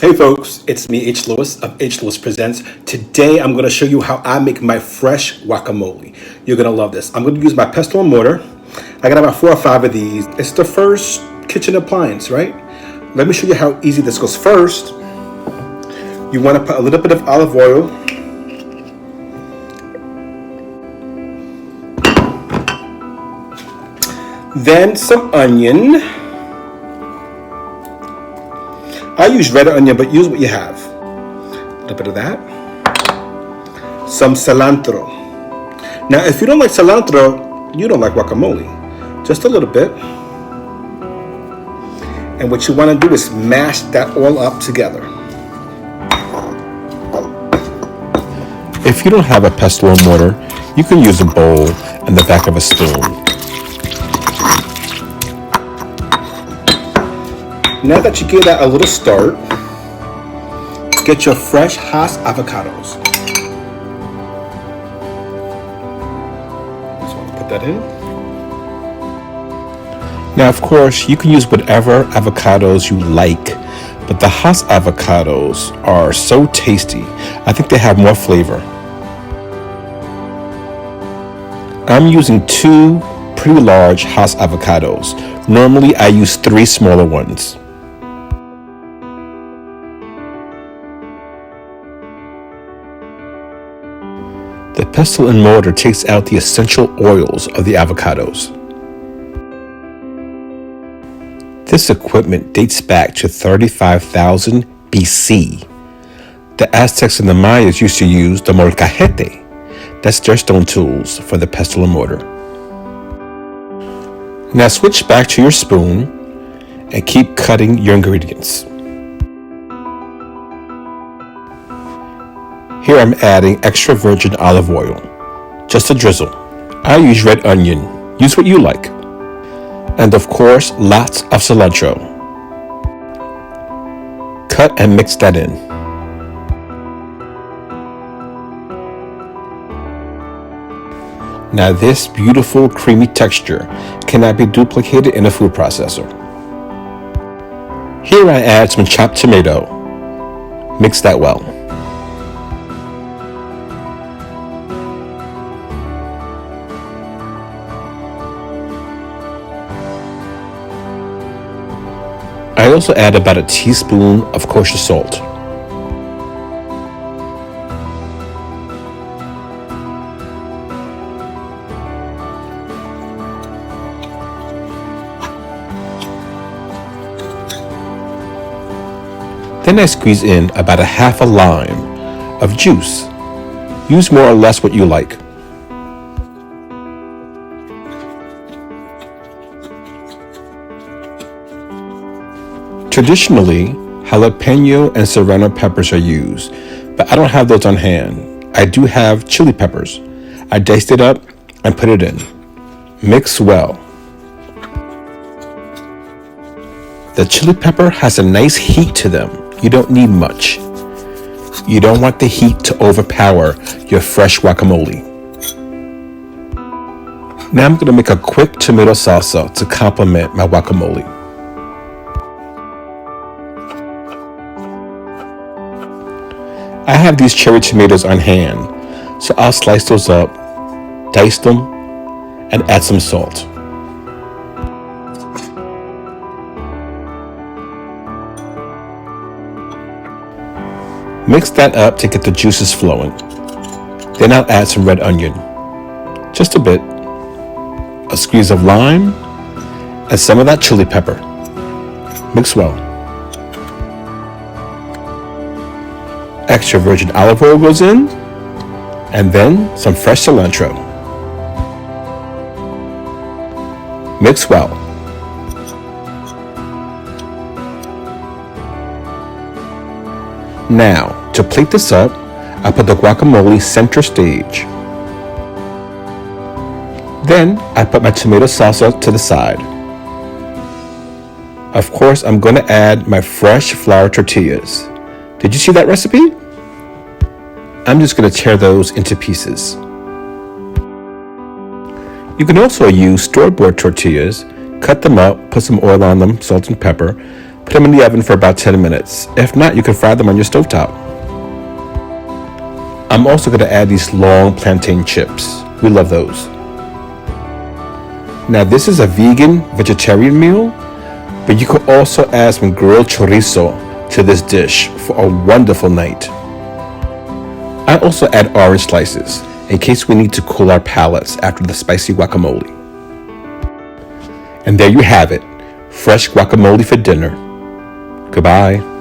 Hey folks, it's me, H. Lewis of H. Lewis Presents. Today I'm going to show you how I make my fresh guacamole. You're going to love this. I'm going to use my pestle and mortar. I got about 4 or 5 of these. It's the first kitchen appliance, right? Let me show you how easy this goes. First, you want to put a little bit of olive oil. Then some onion. I use red onion, but use what you have. A little bit of that. Some cilantro. Now, if you don't like cilantro, you don't like guacamole. Just a little bit. And what you want to do is mash that all up together. If you don't have a pestle or mortar, you can use a bowl and the back of a spoon. Now that you gave that a little start, get your fresh Hass avocados. Just want to put that in. Now, of course, you can use whatever avocados you like, but the Hass avocados are so tasty. I think they have more flavor. I'm using 2 pretty large Hass avocados. Normally, I use 3 smaller ones. The pestle and mortar takes out the essential oils of the avocados. This equipment dates back to 35,000 BC. The Aztecs and the Mayas used to use the molcajete. That's their stone tools for the pestle and mortar. Now switch back to your spoon and keep cutting your ingredients. Here I'm adding extra virgin olive oil, just a drizzle. I use red onion, use what you like. And of course, lots of cilantro. Cut and mix that in. Now this beautiful creamy texture cannot be duplicated in a food processor. Here I add some chopped tomato. Mix that well. I also add about a teaspoon of kosher salt. Then I squeeze in about a half a lime of juice. Use more or less what you like. Traditionally, jalapeno and serrano peppers are used, but I don't have those on hand. I do have chili peppers. I diced it up and put it in. Mix well. The chili pepper has a nice heat to them. You don't need much. You don't want the heat to overpower your fresh guacamole. Now I'm going to make a quick tomato salsa to complement my guacamole. I have these cherry tomatoes on hand, so I'll slice those up, dice them, and add some salt. Mix that up to get the juices flowing. Then I'll add some red onion, just a bit, a squeeze of lime, and some of that chili pepper. Mix well. Extra virgin olive oil goes in, and then some fresh cilantro. Mix well. Now, to plate this up, I put the guacamole center stage. Then, I put my tomato salsa to the side. Of course, I'm going to add my fresh flour tortillas. Did you see that recipe? I'm just going to tear those into pieces. You can also use store-bought tortillas, cut them up, put some oil on them, salt and pepper, Put them in the oven for about 10 minutes. If not, you can fry them on your stovetop. I'm also going to add these long plantain chips. We love those. Now this is a vegetarian meal, but you could also add some grilled chorizo to this dish for a wonderful night. I also add orange slices in case we need to cool our palates after the spicy guacamole. And there you have it, fresh guacamole for dinner. Goodbye.